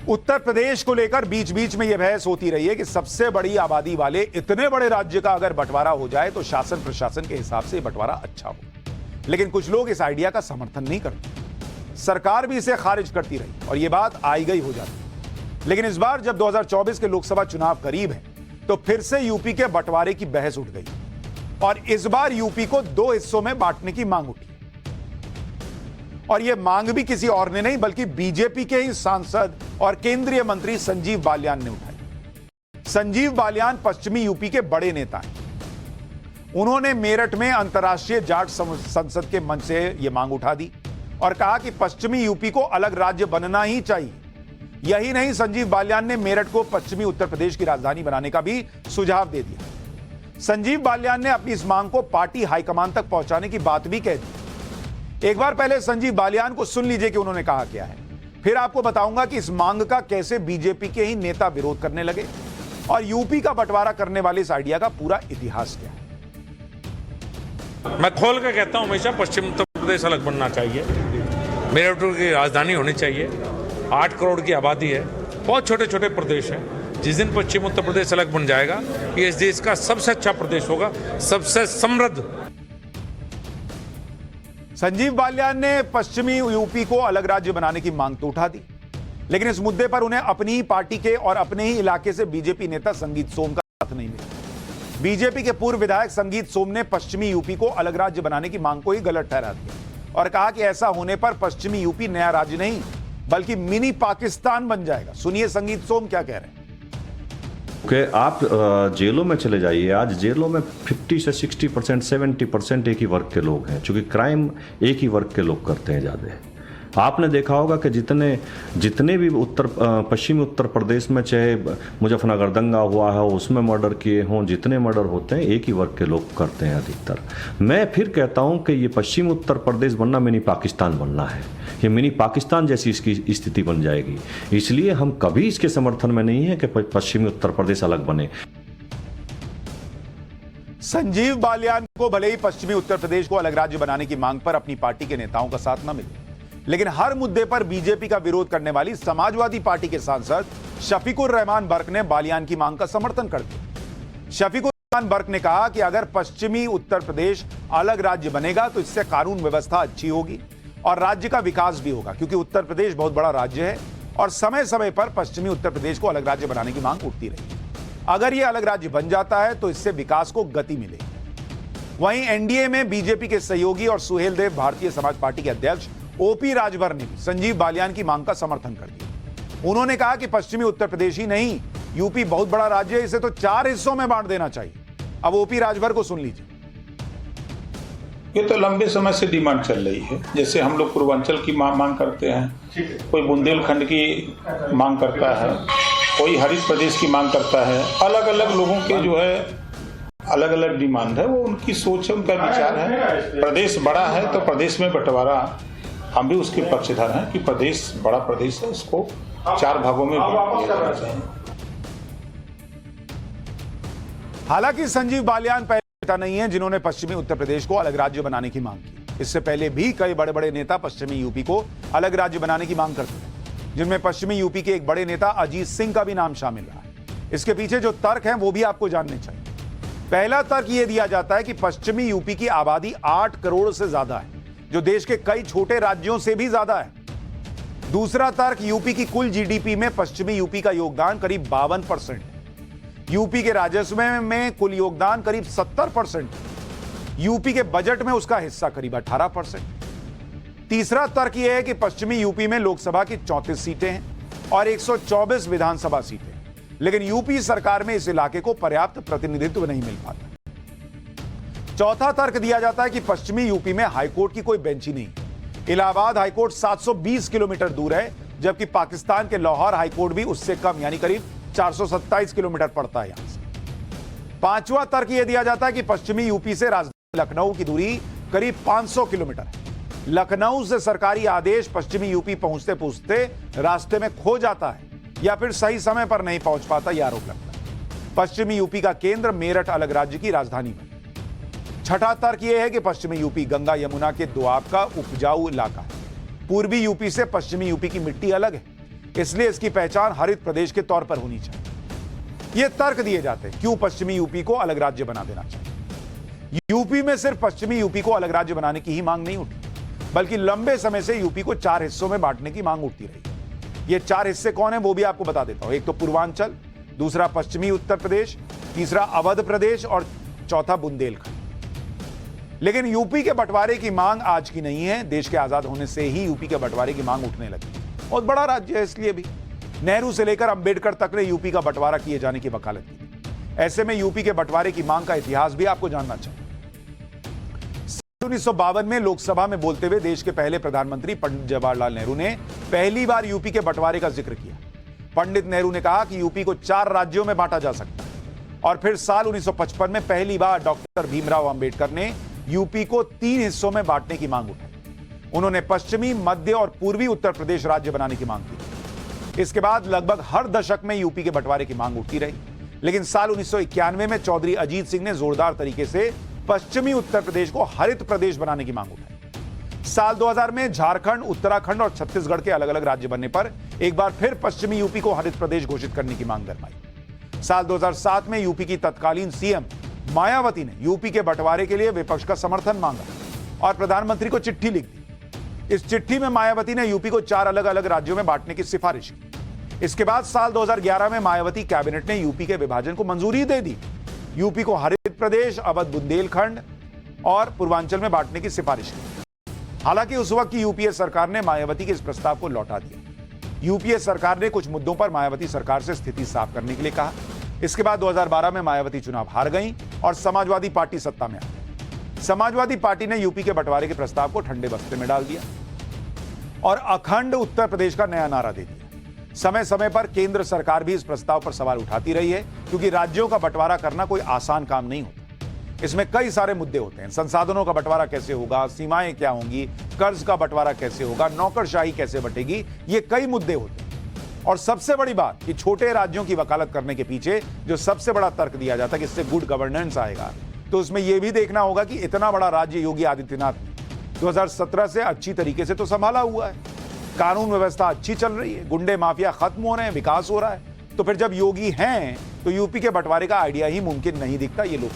उत्तर प्रदेश को लेकर बीच बीच में यह बहस होती रही है कि सबसे बड़ी आबादी वाले इतने बड़े राज्य का अगर बंटवारा हो जाए तो शासन प्रशासन के हिसाब से बंटवारा अच्छा हो। लेकिन कुछ लोग इस आइडिया का समर्थन नहीं करते। सरकार भी इसे खारिज करती रही और यह बात आई गई हो जाती। लेकिन इस बार जब 2024 के लोकसभा चुनाव करीब है तो फिर से यूपी के बंटवारे की बहस उठ गई और इस बार यूपी को 2 हिस्सों में बांटने की मांग उठी। और यह मांग भी किसी और ने नहीं बल्कि बीजेपी के ही सांसद और केंद्रीय मंत्री संजीव बालियान ने उठाई। संजीव बालियान पश्चिमी यूपी के बड़े नेता हैं। उन्होंने मेरठ में अंतर्राष्ट्रीय जाट संसद के मंच से यह मांग उठा दी और कहा कि पश्चिमी यूपी को अलग राज्य बनना ही चाहिए। यही नहीं, संजीव बालियान ने मेरठ को पश्चिमी उत्तर प्रदेश की राजधानी बनाने का भी सुझाव दे दिया। संजीव बालियान ने अपनी इस मांग को पार्टी हाईकमान तक पहुंचाने की बात भी कह दी। एक बार पहले संजीव बालियान को सुन लीजिए कि उन्होंने कहा क्या है, फिर आपको बताऊंगा कि इस मांग का कैसे बीजेपी के ही नेता विरोध करने लगे और यूपी का बंटवारा करने वाले इस आइडिया का पूरा इतिहास क्या है। मैं खोल के कहता हूं हमेशा पश्चिम उत्तर प्रदेश अलग बनना चाहिए। मेरठ की राजधानी होनी चाहिए। 8 करोड़ की आबादी है, बहुत छोटे छोटे प्रदेश हैं। जिस दिन पश्चिम उत्तर प्रदेश अलग बन जाएगा ये इस देश का सबसे अच्छा प्रदेश होगा, सबसे समृद्ध। संजीव बालियान ने पश्चिमी यूपी को अलग राज्य बनाने की मांग तो उठा दी, लेकिन इस मुद्दे पर उन्हें अपनी ही पार्टी के और अपने ही इलाके से बीजेपी नेता संगीत सोम का साथ नहीं मिला। बीजेपी के पूर्व विधायक संगीत सोम ने पश्चिमी यूपी को अलग राज्य बनाने की मांग को ही गलत ठहरा दिया और कहा कि ऐसा होने पर पश्चिमी यूपी नया राज्य नहीं बल्कि मिनी पाकिस्तान बन जाएगा। सुनिए संगीत सोम क्या कह रहे हैं। कि आप जेलों में चले जाइए, आज जेलों में 50 से 60%, 70% एक ही वर्ग के लोग हैं, क्योंकि क्राइम एक ही वर्ग के लोग करते हैं ज़्यादा। आपने देखा होगा कि जितने भी पश्चिमी उत्तर प्रदेश में चाहे मुजफ्फरनगर दंगा हुआ है उसमें मर्डर किए हों, जितने मर्डर होते हैं एक ही वर्ग के लोग करते हैं अधिकतर। मैं फिर कहता हूं कि ये पश्चिमी उत्तर प्रदेश बनना मिनी पाकिस्तान बनना है। ये मिनी पाकिस्तान जैसी इसकी स्थिति बन जाएगी। इसलिए हम कभी इसके समर्थन में नहीं है कि पश्चिमी उत्तर प्रदेश अलग बने। संजीव बालियान को भले ही पश्चिमी उत्तर प्रदेश को अलग राज्य बनाने की मांग पर अपनी पार्टी के नेताओं का साथ न मिले, लेकिन हर मुद्दे पर बीजेपी का विरोध करने वाली समाजवादी पार्टी के सांसद शफीकुर रहमान बर्क ने बालियान की मांग का समर्थन कर दिया। शफीकुर रहमान बर्क ने कहा कि अगर पश्चिमी उत्तर प्रदेश अलग राज्य बनेगा तो इससे कानून व्यवस्था अच्छी होगी और राज्य का विकास भी होगा, क्योंकि उत्तर प्रदेश बहुत बड़ा राज्य है और समय समय पर पश्चिमी उत्तर प्रदेश को अलग राज्य बनाने की मांग उठती रही। अगर यह अलग राज्य बन जाता है तो इससे विकास को गति मिलेगी। वहीं एनडीए में बीजेपी के सहयोगी और सुहेलदेव भारतीय समाज पार्टी के अध्यक्ष ओपी राजभर ने भी संजीव बालियान की मांग का समर्थन कर दिया। उन्होंने कहा कि पश्चिमी उत्तर प्रदेश ही नहीं, यूपी बहुत बड़ा राज्य है, इसे तो 4 हिस्सों में बांट देना चाहिए। अब ओपी राजभर को सुन लीजिए। ये तो लंबे समय से डिमांड चल रही है। जैसे हम लोग पूर्वांचल की मांग करते हैं, कोई बुंदेलखंड की मांग करता है, कोई हरित प्रदेश की मांग करता है। अलग अलग लोगों के जो है अलग अलग डिमांड है, वो उनकी सोच है, उनका विचार है। प्रदेश बड़ा है तो प्रदेश में बंटवारा, हम भी उसके पक्षधर हैं कि प्रदेश बड़ा प्रदेश है, उसको 4 भागों में बांट दिया जाना चाहिए। हालांकि संजीव बालियान पहले नेता नहीं है जिन्होंने पश्चिमी उत्तर प्रदेश को अलग राज्य बनाने की मांग की। इससे पहले भी कई बड़े बड़े नेता पश्चिमी यूपी को अलग राज्य बनाने की मांग करते हैं, जिनमें पश्चिमी यूपी के एक बड़े नेता अजीत सिंह का भी नाम शामिल रहा है। इसके पीछे जो तर्क हैं वो भी आपको जानने चाहिए। पहला तर्क यह दिया जाता है कि पश्चिमी यूपी की आबादी 8 करोड़ से ज्यादा है, जो देश के कई छोटे राज्यों से भी ज्यादा है। दूसरा तर्क, यूपी की कुल जीडीपी में पश्चिमी यूपी का योगदान करीब 52% है। यूपी के राजस्व में कुल योगदान करीब 70% है। यूपी के बजट में उसका हिस्सा करीब 18%। तीसरा तर्क यह है कि पश्चिमी यूपी में लोकसभा की 34 सीटें हैं और 124 विधानसभा सीटें, लेकिन यूपी सरकार में इस इलाके को पर्याप्त प्रतिनिधित्व नहीं मिल पाता। चौथा तर्क दिया जाता है कि पश्चिमी यूपी में हाईकोर्ट की कोई बेंच ही नहीं। इलाहाबाद हाईकोर्ट 720 किलोमीटर दूर है, जबकि पाकिस्तान के लाहौर हाईकोर्ट भी उससे कम यानी करीब 427 किलोमीटर पड़ता है यहां से। पांचवा तर्क यह दिया जाता है कि पश्चिमी यूपी से राजधानी लखनऊ की दूरी करीब 500 किलोमीटर है। लखनऊ से सरकारी आदेश पश्चिमी यूपी पहुंचते पहुंचते रास्ते में खो जाता है या फिर सही समय पर नहीं पहुंच पाता, यह आरोप लगता है। पश्चिमी यूपी का केंद्र मेरठ अलग राज्य की राजधानी बनी। छठा तर्क यह है कि पश्चिमी यूपी गंगा यमुना के दोआब का उपजाऊ इलाका है। पूर्वी यूपी से पश्चिमी यूपी की मिट्टी अलग है, इसलिए इसकी पहचान हरित प्रदेश के तौर पर होनी चाहिए। ये तर्क दिए जाते हैं क्यों पश्चिमी यूपी को अलग राज्य बना देना चाहिए। यूपी में सिर्फ पश्चिमी यूपी को अलग राज्य बनाने की ही मांग नहीं उठी, बल्कि लंबे समय से यूपी को 4 हिस्सों में बांटने की मांग उठती रही। ये 4 हिस्से कौन है वो भी आपको बता देता हूं। एक तो पूर्वांचल, दूसरा पश्चिमी उत्तर प्रदेश, तीसरा अवध प्रदेश और चौथा बुंदेलखंड। लेकिन यूपी के बंटवारे की मांग आज की नहीं है। देश के आजाद होने से ही यूपी के बंटवारे की मांग उठने लगी। बहुत बड़ा राज्य है, इसलिए भी नेहरू से लेकर अंबेडकर तक ने यूपी का बंटवारा किए जाने की वकालत की। ऐसे में यूपी के बंटवारे की मांग का इतिहास भी आपको जानना चाहिए। 1952 में लोकसभा में बोलते हुए देश के पहले प्रधानमंत्री पंडित जवाहरलाल नेहरू ने पहली बार यूपी के बंटवारे का जिक्र किया। पंडित नेहरू ने कहा कि यूपी को 4 राज्यों में बांटा जा सकता है। और फिर साल 1955 में पहली बार डॉक्टर भीमराव अंबेडकर ने यूपी को 3 हिस्सों में बांटने की मांग उठाई। उन्होंने पश्चिमी, मध्य और पूर्वी उत्तर प्रदेश राज्य बनाने की मांग की। इसके बाद लगभग हर दशक में यूपी के बंटवारे की मांग उठती रही, लेकिन साल 1991 में चौधरी अजीत सिंह ने जोरदार तरीके से पश्चिमी उत्तर प्रदेश को हरित प्रदेश बनाने की मांग उठाई। साल 2000 में झारखंड, उत्तराखंड और छत्तीसगढ़ के अलग अलग राज्य बनने पर एक बार फिर पश्चिमी यूपी को हरित प्रदेश घोषित करने की मांग गरमाई। साल 2007 में यूपी की तत्कालीन सीएम मायावती ने यूपी के बंटवारे के लिए विपक्ष का समर्थन मांगा और प्रधानमंत्री को चिट्ठी लिख दी। इस चिट्ठी में मायावती ने यूपी को 4 अलग अलग राज्यों में बांटने की सिफारिश की। इसके बाद साल 2011 में मायावती कैबिनेट ने यूपी के विभाजन को मंजूरी दे दी। यूपी को हरित प्रदेश, अवध, बुंदेलखंड और पूर्वांचल में बांटने की सिफारिश की। हालांकि उस वक्त की यूपीए सरकार ने मायावती के इस प्रस्ताव को लौटा दिया। यूपीए सरकार ने कुछ मुद्दों पर मायावती सरकार से स्थिति साफ करने के लिए कहा। इसके बाद 2012 में मायावती चुनाव हार गईं और समाजवादी पार्टी सत्ता में आ गई। समाजवादी पार्टी ने यूपी के बंटवारे के प्रस्ताव को ठंडे बस्ते में डाल दिया और अखंड उत्तर प्रदेश का नया नारा दे दिया। समय समय पर केंद्र सरकार भी इस प्रस्ताव पर सवाल उठाती रही है, क्योंकि राज्यों का बंटवारा करना कोई आसान काम नहीं होता। इसमें कई सारे मुद्दे होते हैं। संसाधनों का बंटवारा कैसे होगा, सीमाएं क्या होंगी, कर्ज का बंटवारा कैसे होगा, नौकरशाही कैसे बटेगी, ये कई मुद्दे होते हैं। और सबसे बड़ी बात कि छोटे राज्यों की वकालत करने के पीछे जो सबसे बड़ा तर्क दिया जाता है कि इससे गुड गवर्नेंस आएगा, तो उसमें यह भी देखना होगा कि इतना बड़ा राज्य योगी आदित्यनाथ ने 2017 से अच्छी तरीके से तो संभाला हुआ है। कानून व्यवस्था अच्छी चल रही है, गुंडे माफिया खत्म हो रहे हैं, विकास हो रहा है। तो फिर जब योगी हैं तो यूपी के बंटवारे का आइडिया ही मुमकिन नहीं दिखता, ये लोग